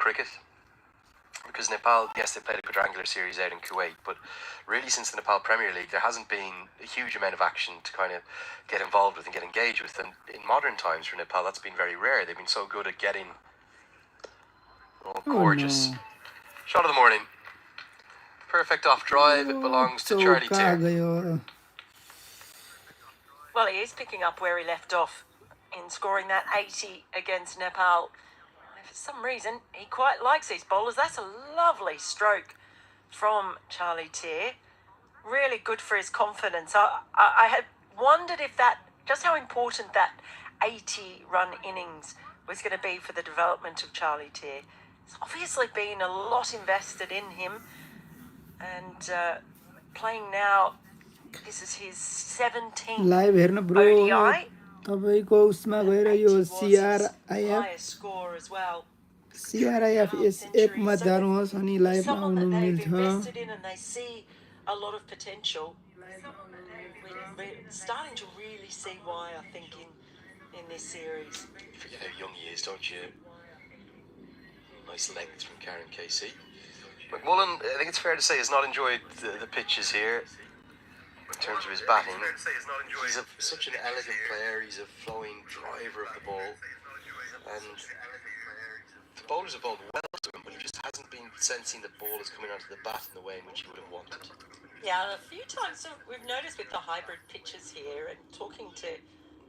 cricket. Because Nepal, yes, they played a quadrangular series out in Kuwait, but really since the Nepal Premier League, there hasn't been a huge amount of action to kind of get involved with and get engaged with. And in modern times for Nepal, that's been very rare. They've been so good at getting gorgeous. No. Shot of the morning. Perfect off drive. It belongs to Charlie Tier. Well, he is picking up where he left off in scoring that 80 against Nepal. For some reason, he quite likes these bowlers. That's a lovely stroke from Charlie Tier. Really good for his confidence. I had wondered if that, just how important that 80-run innings was going to be for the development of Charlie Tier. There's obviously been a lot invested in him. And playing now, this is his 17th Live हेर्नु bro ODI. तपाईको उसमा गएर यो CRIF app मा जानुहोस् अनि लाइभमा आउनु मिल्छ A lot of potential. We're starting to really see why, I think, in this series. You forget how young he is, don't you? Nice length from Karen Casey. McMullen, I think it's fair to say, has not enjoyed the pitches here in terms of his batting. He's such an elegant player. He's a flowing driver of the ball. And the bowlers have bowled well to him, but he just hasn't been sensing the ball is coming onto the bat in the way in which he would have wanted. Yeah, a few times we've noticed with the hybrid pitches here, and talking to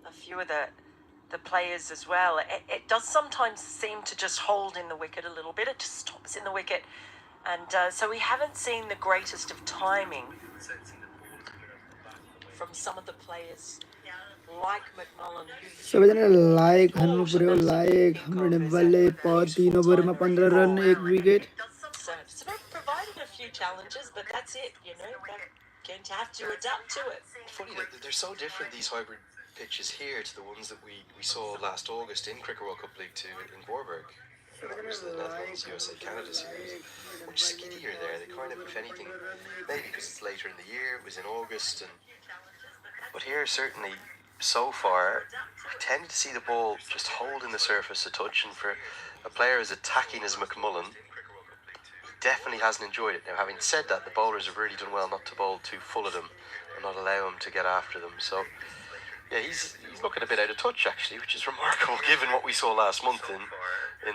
a few of the players as well, it does sometimes seem to just hold in the wicket a little bit. It just stops in the wicket. And so we haven't seen the greatest of timing from some of the players like McMullen. सबैजना like हान्नु पर्यो like हाम्रो नेपालले 3 ओभरमा 15 run 1 wicket So it's provided a few challenges, but that's it, They're going to have to adapt to it. It's funny that they're so different, these hybrid pitches here, to the ones that we saw last August in Cricket World Cup League 2 in Borberg. That was the Netherlands USA Canada series. Much skiddier there. They kind of, if anything, maybe because it's later in the year, it was in August, but here certainly so far I tended to see the ball just holding the surface a touch, and for a player as attacking as McMullen, he definitely hasn't enjoyed it. Now, having said that, the bowlers have really done well not to bowl too full of them and not allow him to get after them. So yeah, he's looking a bit out of touch actually, which is remarkable given what we saw last month in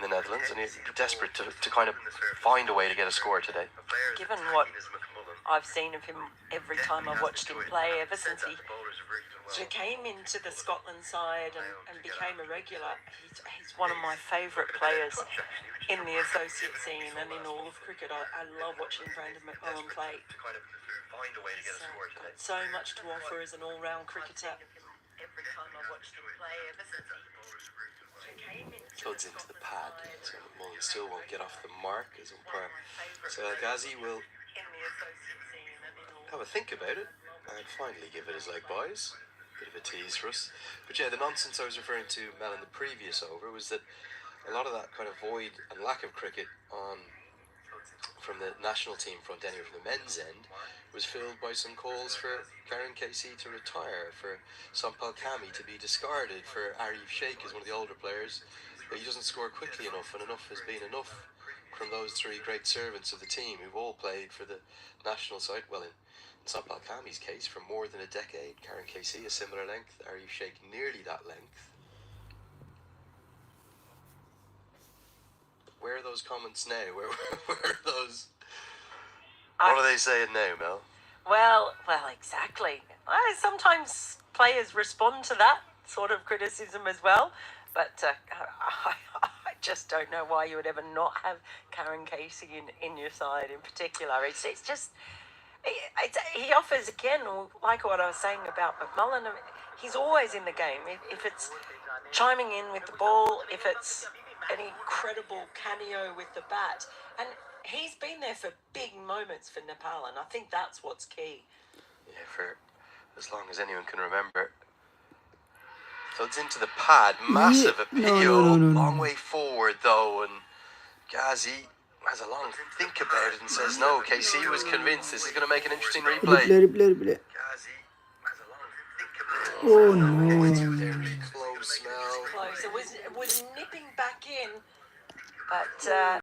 the Netherlands, and he's desperate to kind of find a way to get a score today. Given what I've seen of him every time I've watched him play ever since he came into the Scotland side and became a regular, he's one of my favourite players in the associate scene and in all of cricket. I love watching Brandon McMullen play. Got so much to offer as an all-round cricketer. Every time I watched him play ever since Floods into the pad, so McMullen still won't get off the mark as umpire. So Ghazi will have a think about it and finally give it his leg buys. Bit of a tease for us. But yeah, the nonsense I was referring to, Mel, in the previous over was that a lot of that kind of void and lack of cricket from the national team front, anyway, from the men's end, was filled by some calls for Karen Casey to retire, for Sampal Kami to be discarded, for Arif Sheikh as one of the older players. But he doesn't score quickly enough, and enough has been enough from those three great servants of the team who've all played for the national side. Well, in Sampal Kami's case, for more than a decade. Karen Casey, a similar length. Arif Sheikh, nearly that length. Where are those comments now? Where are those? What are they saying now, Mel? Well, exactly. Sometimes players respond to that sort of criticism as well, but I just don't know why you would ever not have Karen Casey in your side in particular. It's just, he offers, again, like what I was saying about McMullen, he's always in the game. If it's chiming in with the ball, if it's an incredible cameo with the bat, and he's been there for big moments for Nepal, and I think that's what's key. Yeah, for as long as anyone can remember. So it's into the pad, massive appeal, long way forward though, and Ghazi has a long think about it and says no. KC was convinced this is going to make an interesting replay. Replay. Oh no. Very close now. Close. It was nipping back in, but